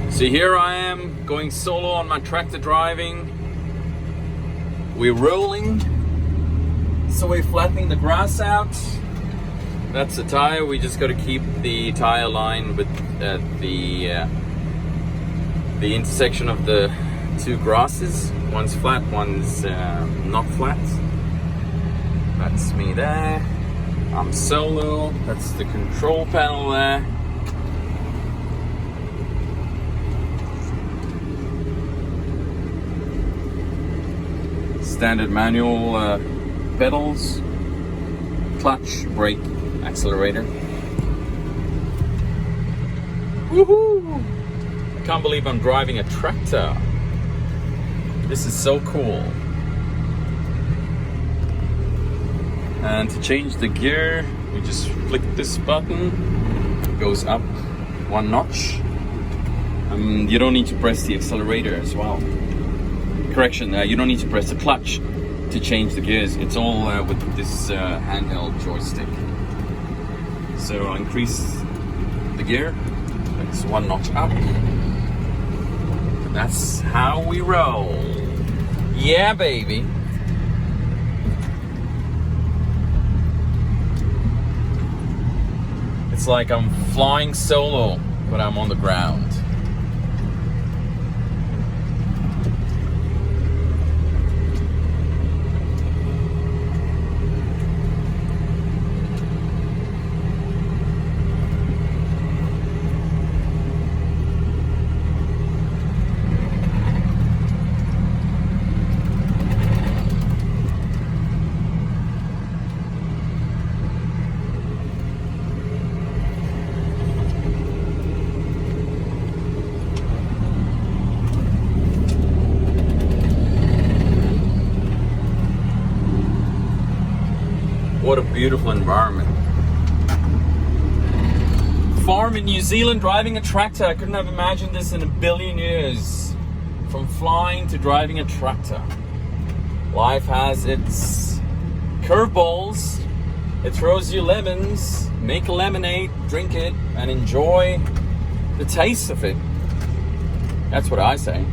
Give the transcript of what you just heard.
So here I am going solo on my tractor driving. We're rolling, so we're flattening the grass out. That's the tire. We just got to keep the tire line with the intersection of the two grasses. One's flat, one's not flat. That's me there. I'm solo. That's the control panel there. Standard manual pedals, clutch, brake, accelerator. Woohoo! I can't believe I'm driving a tractor. This is so cool. And to change the gear, we just flick this button. It goes up one notch. You don't need to press the accelerator as well. Correction, you don't need to press the clutch to change the gears. It's all with this handheld joystick. So I'll increase the gear. That's one notch up. That's how we roll. Yeah, baby. It's like I'm flying solo, but I'm on the ground. What a beautiful environment. Farm in New Zealand, driving a tractor. I couldn't have imagined this in a billion years. From flying to driving a tractor. Life has its curveballs. It throws you lemons. Make a lemonade, drink it, and enjoy the taste of it. That's what I say.